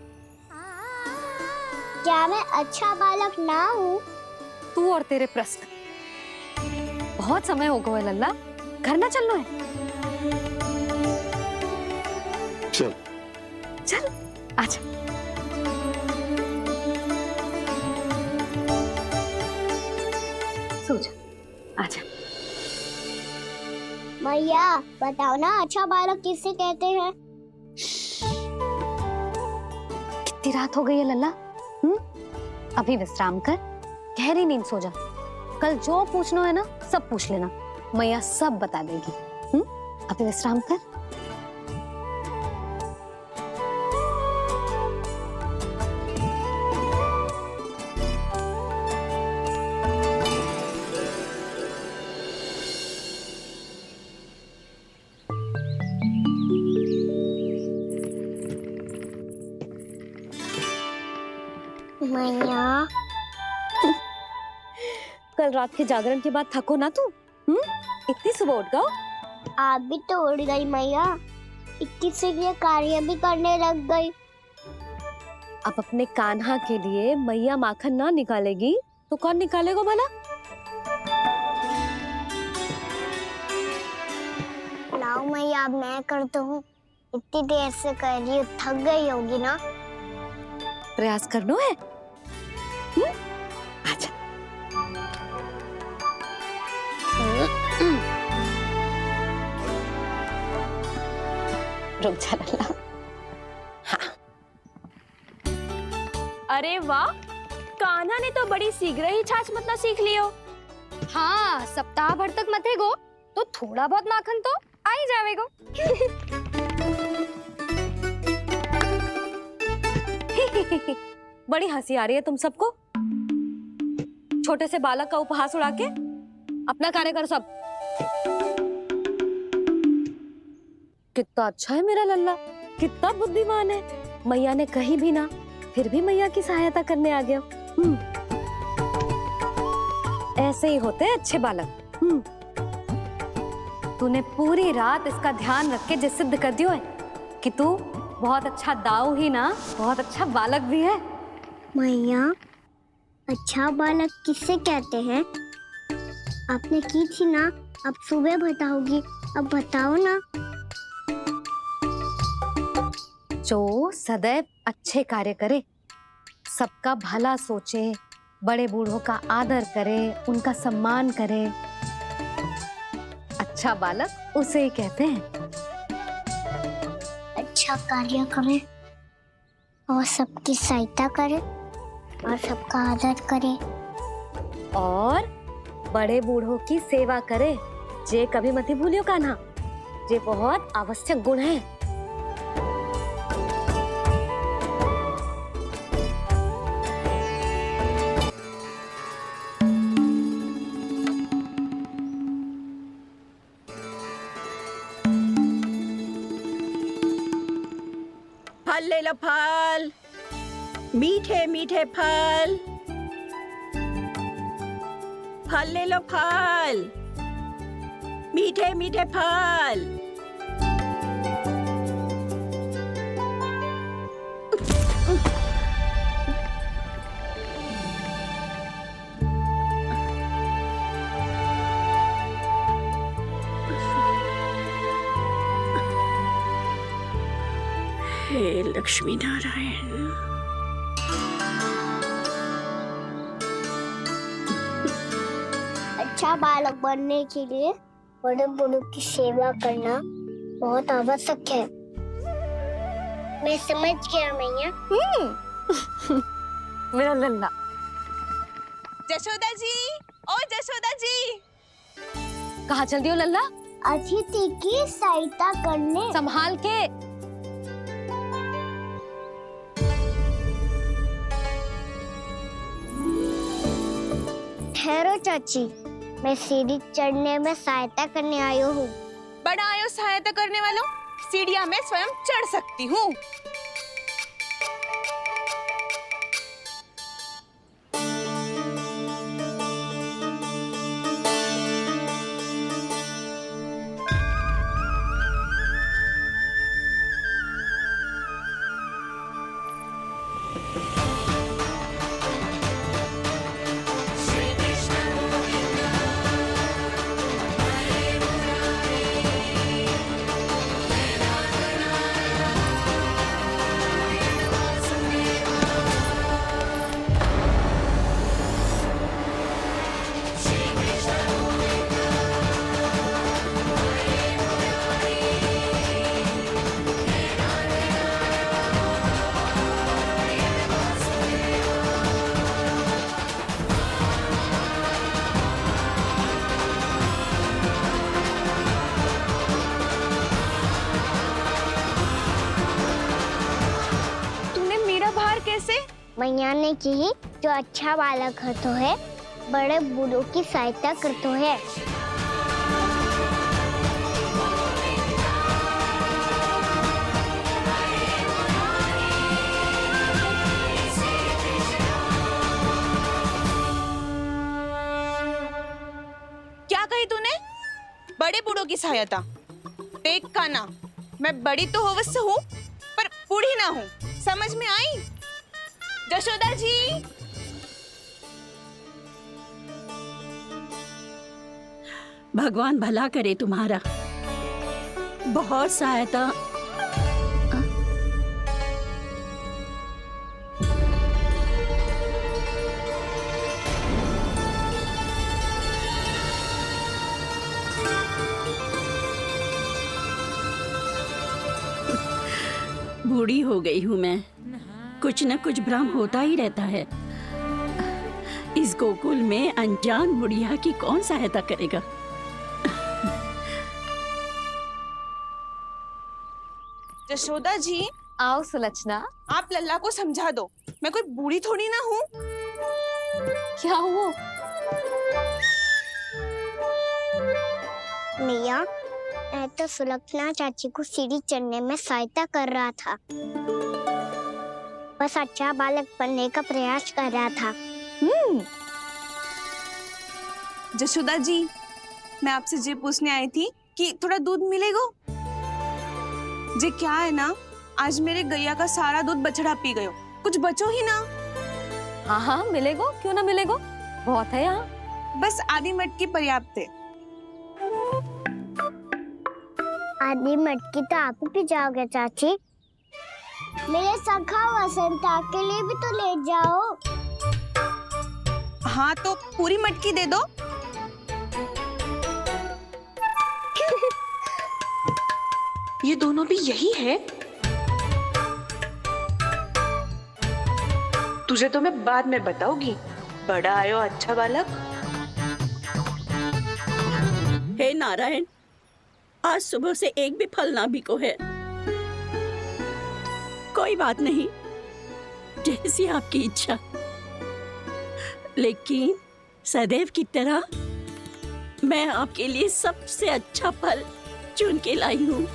[SPEAKER 3] क्या मैं अच्छा बालक ना हूँ?
[SPEAKER 6] तू और तेरे प्रश्न। बहुत समय हो गया लल्ला, घर ना चलना है?
[SPEAKER 5] चल
[SPEAKER 6] चल, आजा। सो जा, आजा।
[SPEAKER 3] मैया, बताओ ना, अच्छा बालक किससे कहते हैं?
[SPEAKER 6] कितनी रात हो गई है लल्ला? अभी विश्राम कर, गहरी नींद सो जा। कल जो पूछना है ना सब पूछ लेना, मैया सब बता देगी। अभी विश्राम कर।
[SPEAKER 3] मैया,
[SPEAKER 6] कल रात के जागरण के बाद थको ना तू? इतनी सुबह उठ गओ?
[SPEAKER 3] आप भी तो उठ गई मैया, इतनी से ये कार्य भी करने लग गई।
[SPEAKER 6] अब अपने कान्हा के लिए मैया माखन ना निकालेगी तो कौन निकालेगा भला?
[SPEAKER 3] लाओ मैया, अब मैं करता हूँ। इतनी देर से कर रही हूँ, थक गई होगी ना।
[SPEAKER 6] प्रयास करना है। आजा। रुक जा लल्ला। हाँ।
[SPEAKER 19] अरे वाह, कान्हा ने तो बड़ी शीघ्र ही छाछ मतना सीख लियो।
[SPEAKER 12] हाँ, सप्ताह भर तक मतेगो तो थोड़ा बहुत माखन तो आ ही जावेगो।
[SPEAKER 6] बड़ी हंसी आ रही है तुम सबको। छोटे से बालक का उपहास उड़ा के अपना कार्य करो सब। कितना अच्छा है मेरा लल्ला, कितना बुद्धिमान है। मैया ने कही भी ना, फिर भी मैया की सहायता करने आ गया। ऐसे ही होते हैं अच्छे बालक। तूने पूरी रात इसका ध्यान रख के जो सिद्ध कर दियो है कि तू बहुत अच्छा दाऊ ही ना, बहुत अच्छा बालक भी है।
[SPEAKER 3] मैया, अच्छा बालक किसे कहते हैं? आपने की थी ना, अब सुबह बताओगी, अब बताओ ना।
[SPEAKER 6] जो सदैव अच्छे कार्य करे, सबका भला सोचे, बड़े बूढ़ों का आदर करे, उनका सम्मान करे, अच्छा बालक उसे ही कहते हैं।
[SPEAKER 3] अच्छा कार्य करे और सबकी सहायता करे और सबका आदर करे
[SPEAKER 6] और बड़े बूढ़ों की सेवा करे। जे कभी मत भूलियो कान्हा, जे बहुत आवश्यक गुण है।
[SPEAKER 20] फल ले लो, फल, मीठे मीठे फल। फल ले लो, फल, मीठे मीठे फल। हे लक्ष्मी नारायण।
[SPEAKER 3] अच्छा बालक बनने के लिए बड़े बूढ़ों की सेवा करना बहुत आवश्यक है। मैं समझ गया मैया।
[SPEAKER 6] मेरा लल्ला।
[SPEAKER 19] जशोदा जी, ओ जशोदा जी।
[SPEAKER 6] कहाँ चल दियो लल्ला?
[SPEAKER 3] अतिथि की सहायता करने।
[SPEAKER 6] संभाल के।
[SPEAKER 3] ठहरो चाची, मैं सीढ़ी चढ़ने में सहायता करने आई हूँ।
[SPEAKER 19] बड़ा आयो सहायता करने वालों, सीढ़ियाँ मैं स्वयं चढ़ सकती हूँ।
[SPEAKER 3] मैया ने की जो अच्छा बालक होतो है बड़े बूढ़ों की सहायता करतो है।
[SPEAKER 19] क्या कही तूने? बड़े बूढ़ों की सहायता? देख काना, मैं बड़ी तो अवश्य हूँ पर बूढ़ी ना हूँ, समझ में आई? जशोदा जी,
[SPEAKER 20] भगवान भला करे तुम्हारा। बहुत सहायता। बूढ़ी हो गई हूँ मैं, कुछ न कुछ भ्रम होता ही रहता है। इस गोकुल में अनजान बुढ़िया की कौन सहायता करेगा?
[SPEAKER 19] जशोदा जी,
[SPEAKER 2] आओ सुलक्षणा।
[SPEAKER 19] आप लल्ला को समझा दो, मैं कोई बूढ़ी थोड़ी ना हूँ।
[SPEAKER 2] क्या हुआ?
[SPEAKER 3] मैया, मैं तो सुलक्षणा चाची को सीढ़ी चढ़ने में सहायता कर रहा था, बस अच्छा बालक बनने का प्रयास कर रहा था।
[SPEAKER 19] जशोदा जी, मैं आपसे ये पूछने आई थी कि थोड़ा दूध मिलेगा? जे क्या है ना, आज मेरे गैया का सारा दूध बछड़ा पी गयो, कुछ बचो ही ना।
[SPEAKER 2] हाँ हाँ मिलेगा, क्यों ना मिलेगा, बहुत है यहाँ।
[SPEAKER 19] बस आधी मटकी पर्याप्त है।
[SPEAKER 3] आधी मटकी तो आप ही पी जाओगे चाची, मेरे सखा वसंता के लिए भी तो ले जाओ।
[SPEAKER 19] हाँ तो पूरी मटकी दे दो। ये दोनों भी यही है? तुझे तो मैं बाद में बताऊंगी, बड़ा आयो अच्छा बालक।
[SPEAKER 20] हे नारायण, आज सुबह से एक भी फल ना बिको है। कोई बात नहीं, जैसी आपकी इच्छा, लेकिन सदैव की तरह मैं आपके लिए सबसे अच्छा फल चुन के लाई हूँ।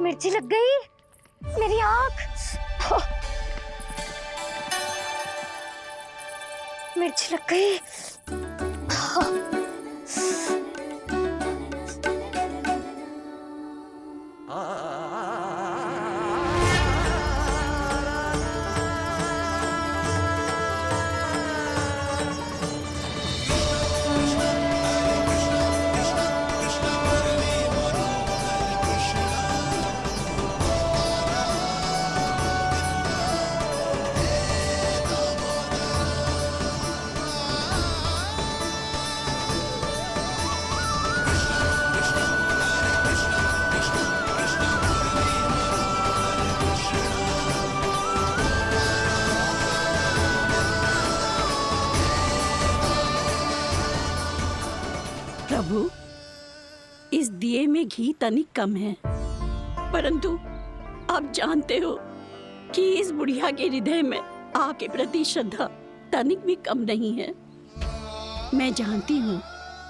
[SPEAKER 3] मिर्ची लग गई मेरी आँख। मिर्ची लग गई।
[SPEAKER 20] प्रभु, इस दिए में घी तनिक कम है, परंतु आप जानते हो कि इस बुढ़िया के हृदय में आपके प्रति श्रद्धा तनिक भी कम नहीं है। मैं जानती हूँ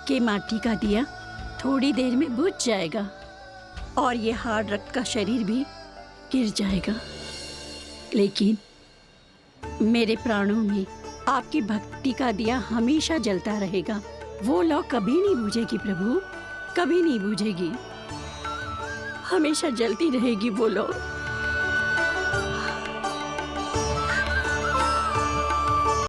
[SPEAKER 20] कि माटी का दिया थोड़ी देर में बुझ जाएगा और ये हार्ड रक्त का शरीर भी गिर जाएगा, लेकिन मेरे प्राणों में आपकी भक्ति का दिया हमेशा जलता रहेगा। वो लौ कभी नहीं बुझेगी प्रभु, कभी नहीं बुझेगी, हमेशा जलती रहेगी वो लौ।